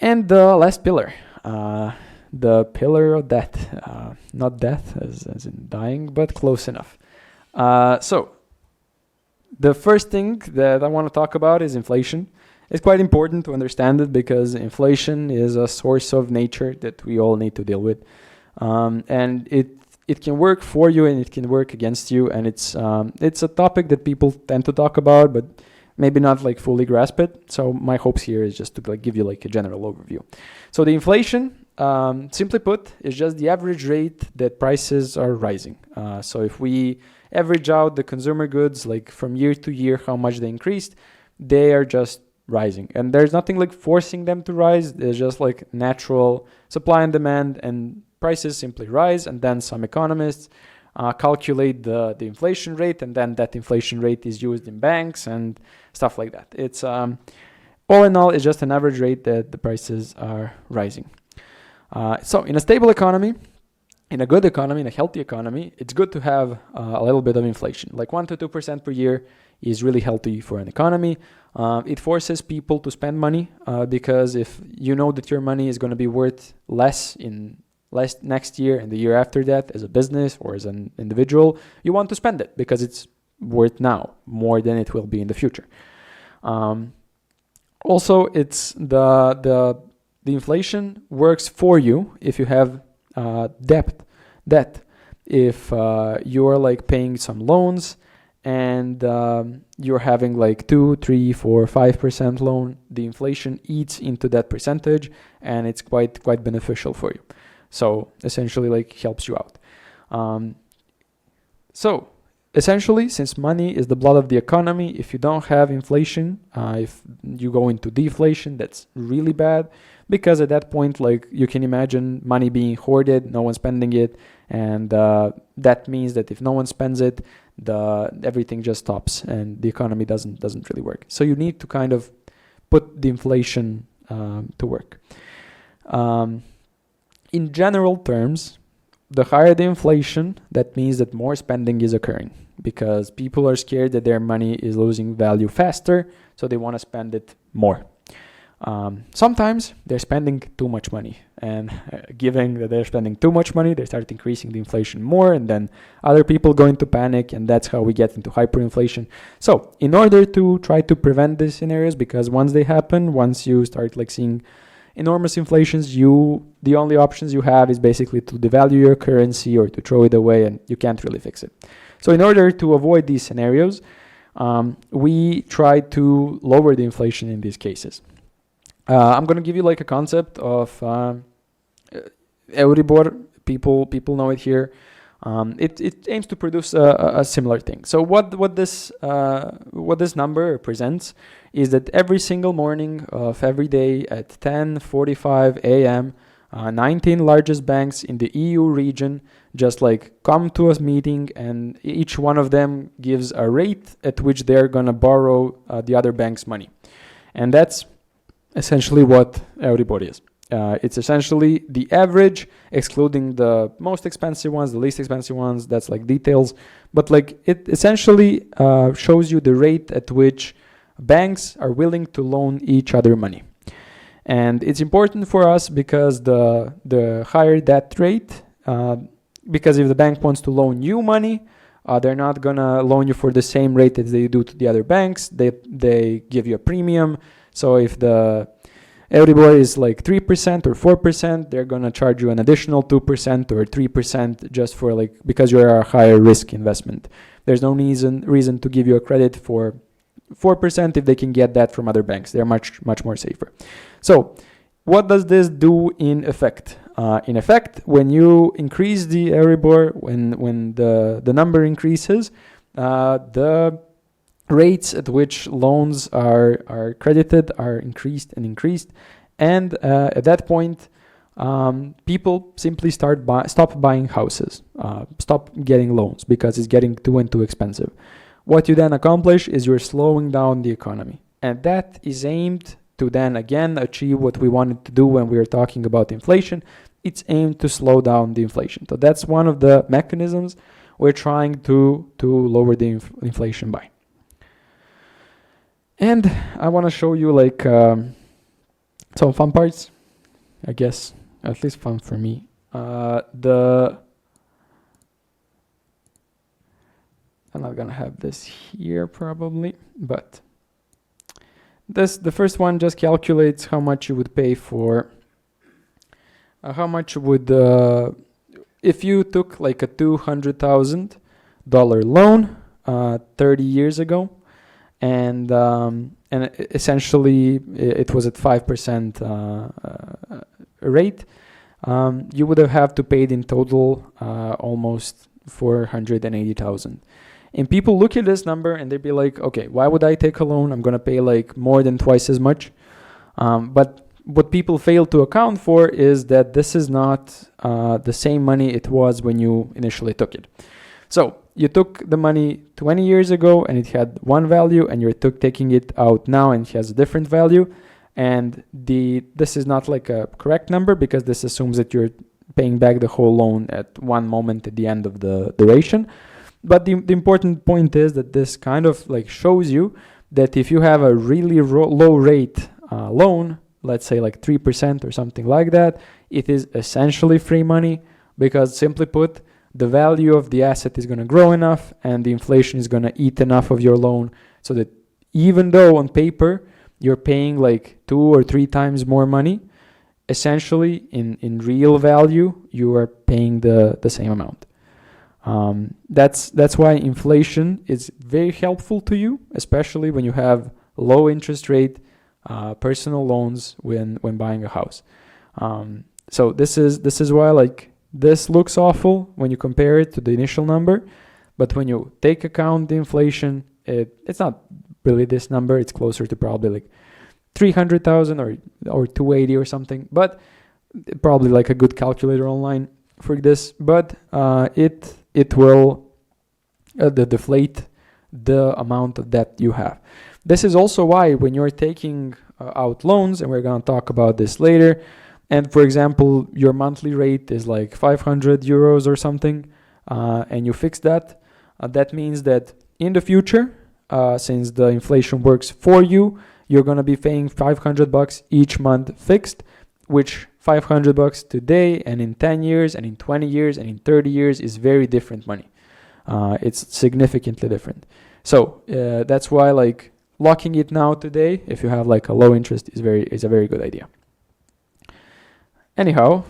And the last pillar, the pillar of death, not death as in dying, but close enough. So the first thing that I want to talk about is inflation. It's quite important to understand it because inflation is a source of nature that we all need to deal with. And it can work for you and it can work against you. And it's a topic that people tend to talk about, but maybe not like fully grasp it. So my hopes here is just to like give you like a general overview. So the inflation, simply put, is just the average rate that prices are rising. So if we average out the consumer goods like from year to year, how much they increased, they are just rising. And there's nothing like forcing them to rise. There's just like natural supply and demand, and prices simply rise. And then some economists calculate the inflation rate, and then that inflation rate is used in banks and stuff like that. It's all in all, it's just an average rate that the prices are rising. So in a stable economy, in a good economy, in a healthy economy, it's good to have a little bit of inflation. Like 1 to 2% per year is really healthy for an economy. It forces people to spend money because if you know that your money is going to be worth less next year and the year after that as a business or as an individual, you want to spend it because it's worth now more than it will be in the future. Also, it's the inflation works for you if you have debt. If you're like paying some loans and you're having like 2, 3, 4, 5% loan, the inflation eats into that percentage and it's quite beneficial for you. So essentially like helps you out. So essentially, since money is the blood of the economy, if you don't have inflation, if you go into deflation, that's really bad, because at that point, like you can imagine money being hoarded, no one spending it, and that means that if no one spends it, everything just stops and the economy doesn't really work. So you need to kind of put the inflation to work. In general terms, the higher the inflation, that means that more spending is occurring because people are scared that their money is losing value faster, so they want to spend it more. Sometimes they're spending too much money, and given that they're spending too much money, they start increasing the inflation more, and then other people go into panic, and that's how we get into hyperinflation. So in order to try to prevent these scenarios, because once they happen, once you start like seeing enormous inflations, the only options you have is basically to devalue your currency or to throw it away, and you can't really fix it. So in order to avoid these scenarios, we try to lower the inflation in these cases. I'm going to give you like a concept of Euribor. People know it here. It aims to produce a similar thing. So what this number represents is that every single morning of every day at 10:45 a.m., 19 largest banks in the EU region just like come to a meeting, and each one of them gives a rate at which they're gonna borrow the other bank's money, and that's essentially what Euribor is. It's essentially the average, excluding the most expensive ones, the least expensive ones. That's like details, but like it essentially shows you the rate at which banks are willing to loan each other money. And it's important for us because the higher that rate, because if the bank wants to loan you money, they're not gonna loan you for the same rate as they do to the other banks. They give you a premium. So if the Euribor is like 3% or 4%, they're gonna charge you an additional 2% or 3% just for like, because you're a higher risk investment. There's no reason to give you a credit for 4% if they can get that from other banks. They're much more safer. So what does this do in effect? In effect, when you increase the Euribor, when the number increases, the rates at which loans are credited are increased, and at that point, people simply stop buying houses, stop getting loans because it's getting too expensive. What you then accomplish is you're slowing down the economy, and that is aimed to then again achieve what we wanted to do when we were talking about inflation. It's aimed to slow down the inflation. So that's one of the mechanisms we're trying to lower the inflation by. And I want to show you like So fun parts, I guess, at least fun for me. I'm not gonna have this here probably, but the first one just calculates how much you would pay for, how much would, if you took like a $200,000 loan 30 years ago, and essentially it was at 5% rate, you would have to pay in total almost 480,000. And people look at this number and they'd be like, okay, why would I take a loan? I'm gonna pay like more than twice as much. But what people fail to account for is that this is not the same money it was when you initially took it. So you took the money 20 years ago and it had one value, and you're taking it out now and it has a different value. And this is not like a correct number, because this assumes that you're paying back the whole loan at one moment at the end of the duration. But the important point is that this kind of like shows you that if you have a really low rate loan, let's say like 3% or something like that, it is essentially free money, because simply put, the value of the asset is going to grow enough and the inflation is going to eat enough of your loan, so that even though on paper you're paying like 2 or 3 times more money, essentially in real value you are paying the same amount. That's why inflation is very helpful to you, especially when you have low interest rate personal loans when buying a house. So this is why like this looks awful when you compare it to the initial number, but when you take account the inflation, it's not really this number. It's closer to probably like 300,000 or 280 or something, but probably like a good calculator online for this. But it will deflate the amount of debt you have. This is also why when you're taking out loans, and we're going to talk about this later, and for example, your monthly rate is like 500 euros or something, and you fix that, that means that in the future, since the inflation works for you, you're going to be paying $500 each month fixed, which $500 today and in 10 years and in 20 years and in 30 years is very different money. It's significantly different. So that's why like locking it now today, if you have like a low interest, is a very good idea. Anyhow,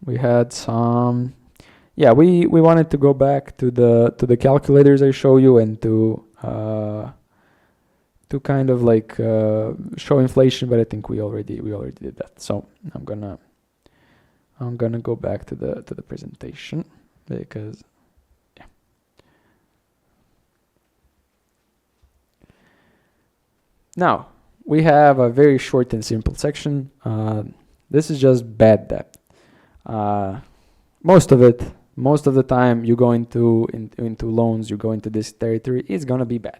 we had some, we wanted to go back to the calculators I show you, and to kind of like show inflation, but I think we already did that. So I'm gonna go back to the presentation, because now we have a very short and simple section. This is just bad debt. Most of the time you go into loans, you go into this territory, it's gonna be bad.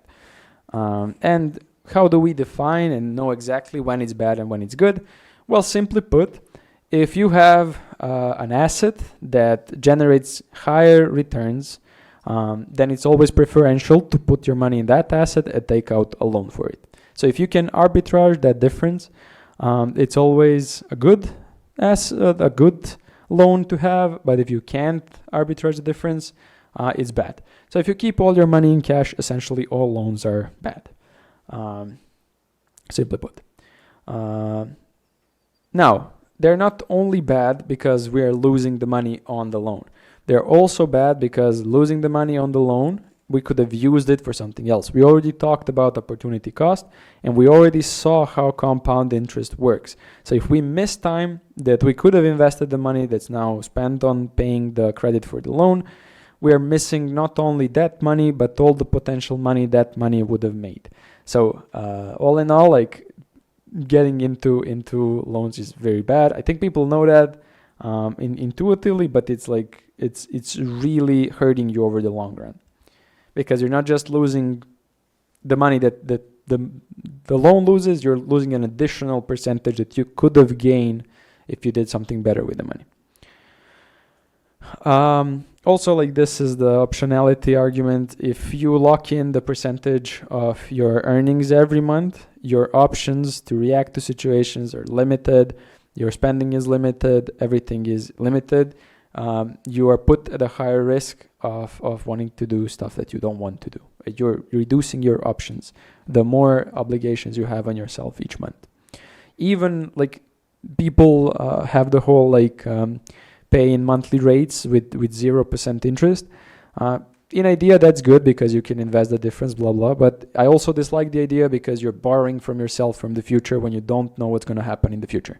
And how do we define and know exactly when it's bad and when it's good? Well, simply put, if you have an asset that generates higher returns, then it's always preferential to put your money in that asset and take out a loan for it. So if you can arbitrage that difference, it's always a good loan to have. But if you can't arbitrage the difference, it's bad. So if you keep all your money in cash, essentially all loans are bad. Simply put. Now, they're not only bad because we are losing the money on the loan. They're also bad because losing the money on the loan, we could have used it for something else. We already talked about opportunity cost, and we already saw how compound interest works. So if we miss time that we could have invested the money that's now spent on paying the credit for the loan, we are missing not only that money, but all the potential money that money would have made. So all in all, like getting into loans is very bad. I think people know that intuitively, but it's like it's really hurting you over the long run, because you're not just losing the money that the loan loses, you're losing an additional percentage that you could have gained if you did something better with the money. Also, like this is the optionality argument. If you lock in the percentage of your earnings every month, your options to react to situations are limited, your spending is limited, everything is limited, you are put at a higher risk of wanting to do stuff that you don't want to do. You're reducing your options the more obligations you have on yourself each month. Even like people have the whole like pay in monthly rates with 0% interest. In idea, that's good because you can invest the difference, blah, blah. But I also dislike the idea because you're borrowing from yourself from the future when you don't know what's going to happen in the future.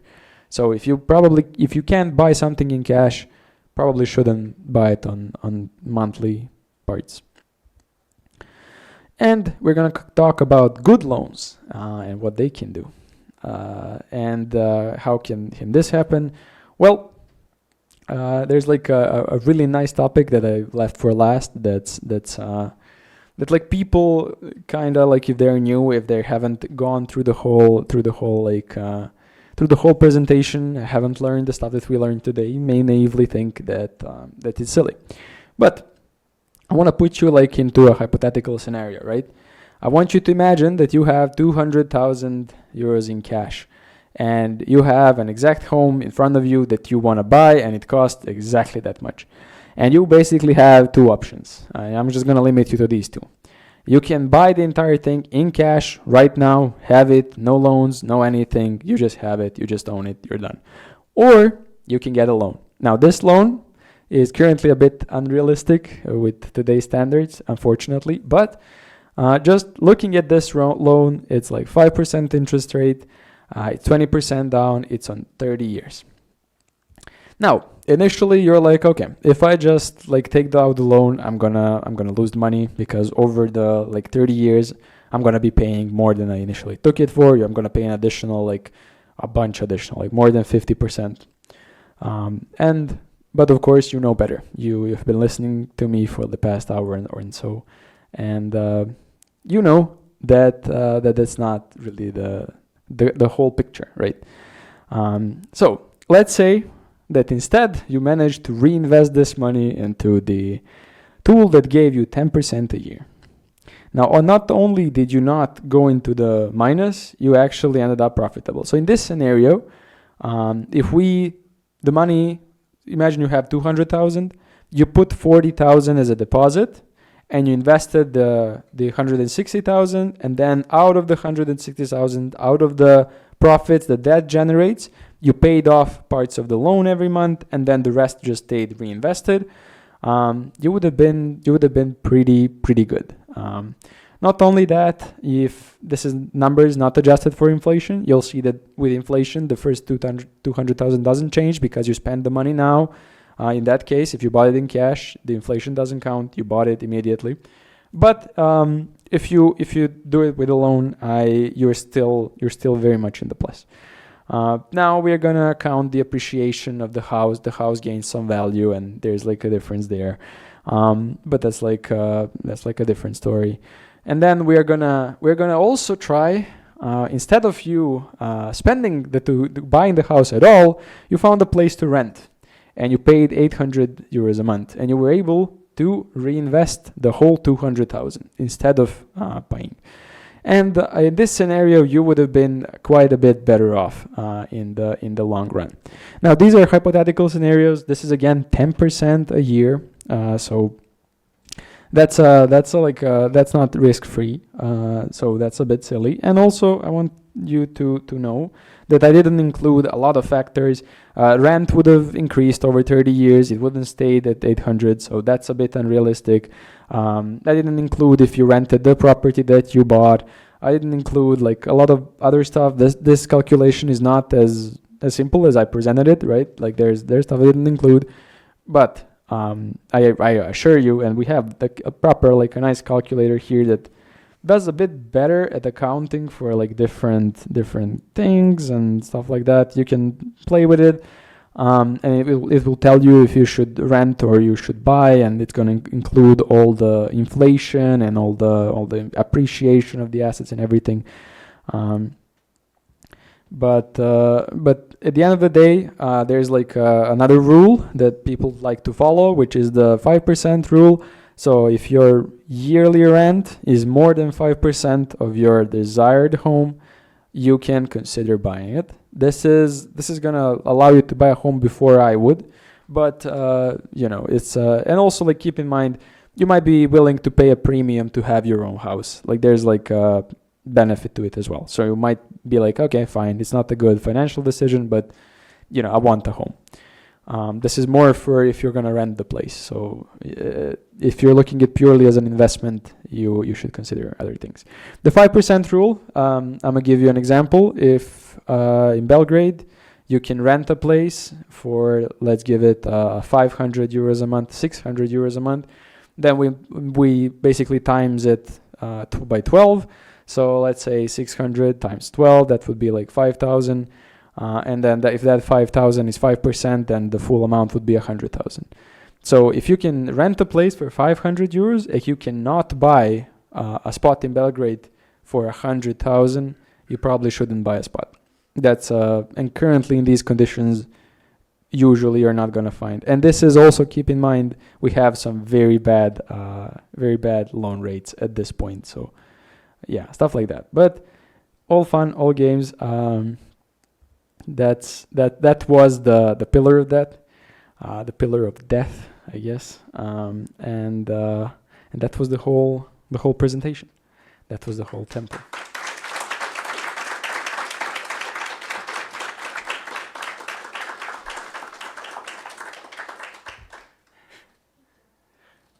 So if you can't buy something in cash, probably shouldn't buy it on monthly parts. And we're going to talk about good loans and what they can do. And how can this happen? Well, there's like a really nice topic that I left for last. That like people kind of like, if they're new, if they haven't gone through the whole presentation, haven't learned the stuff that we learned today, may naively think that it's silly. But I want to put you like into a hypothetical scenario, right? I want you to imagine that you have 200,000 euros in cash. And you have an exact home in front of you that you want to buy, and it costs exactly that much. And you basically have two options. I'm just going to limit you to these two. You can buy the entire thing in cash right now, have it, no loans, no anything. You just have it, you just own it, you're done. Or you can get a loan. Now, this loan is currently a bit unrealistic with today's standards, unfortunately. But just looking at this loan, it's like 5% interest rate. It's 20% down, it's on 30 years. Now, initially you're like, okay, if I just like take out the loan, I'm gonna lose money because over the like 30 years, I'm gonna be paying more than I initially took it for. I'm gonna pay an additional, like a bunch additional, like more than 50%. But of course, you know better. You've been listening to me for the past hour and so, and you know that that's not really the whole picture, right? So let's say that instead you managed to reinvest this money into the tool that gave you 10% a year. Now, not only did you not go into the minus, you actually ended up profitable. So in this scenario, the money, imagine you have 200,000, you put 40,000 as a deposit, and you invested the 160,000, and then out of the 160,000, out of the profits that generates, you paid off parts of the loan every month, and then the rest just stayed reinvested. You would have been pretty good. Not only that, if this is numbers not adjusted for inflation, you'll see that with inflation, the first 200,000 doesn't change because you spend the money now. In that case, if you bought it in cash, the inflation doesn't count. You bought it immediately. But if you do it with a loan, you're still very much in the plus. Now we're gonna count the appreciation of the house. The house gains some value, and there's like a difference there. But that's like a different story. And then we're gonna also try. Instead of you spending buying the house at all, you found a place to rent. And you paid 800 euros a month, and you were able to reinvest the whole 200,000 instead of buying. And in this scenario, you would have been quite a bit better off in the long run. Now, these are hypothetical scenarios. This is again 10% a year, so that's not risk free. So that's a bit silly. And also, I want you to know that I didn't include a lot of factors. Rent would have increased over 30 years. It wouldn't stay at 800, so that's a bit unrealistic. I didn't include if you rented the property that you bought. I didn't include like a lot of other stuff. This calculation is not as simple as I presented it, right? Like there's stuff I didn't include, but I assure you, and we have a proper like a nice calculator here that does a bit better at accounting for like different things and stuff like that. You can play with it, and it will tell you if you should rent or you should buy, and it's going to include all the inflation and all the appreciation of the assets and everything. But at the end of the day, there's like another rule that people like to follow, which is the 5% rule. So if your yearly rent is more than 5% of your desired home, you can consider buying it. This is gonna allow you to buy a home before I would, but it's and also like keep in mind you might be willing to pay a premium to have your own house. Like there's like a benefit to it as well. So you might be like, okay, fine, it's not a good financial decision, but I want a home. This is more for if you're gonna rent the place. So if you're looking at purely as an investment, you should consider other things. The 5% rule. I'm gonna give you an example. If in Belgrade you can rent a place for, let's give it 500 euros a month, 600 euros a month, then we basically times it by 12. So let's say 600 times 12, that would be like 5,000. And then if that 5,000 is 5%, then the full amount would be 100,000. So if you can rent a place for 500 euros, if you cannot buy a spot in Belgrade for 100,000, you probably shouldn't buy a spot. That's and currently in these conditions, usually you're not gonna find. And this is also, keep in mind, we have some very bad loan rates at this point. So yeah, stuff like that. But all fun, all games. That was the pillar of that, the pillar of death, I guess. And that was the whole presentation. That was the whole temple.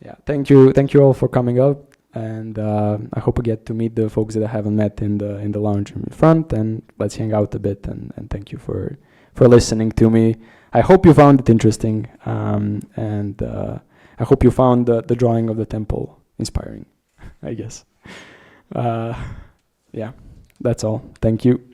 Yeah, thank you all for coming out, and I hope I get to meet the folks that I haven't met in the lounge in front, and let's hang out a bit. And thank you for listening to me. I hope you found it interesting, and I hope you found the drawing of the temple inspiring, I guess. Yeah, that's all. Thank you.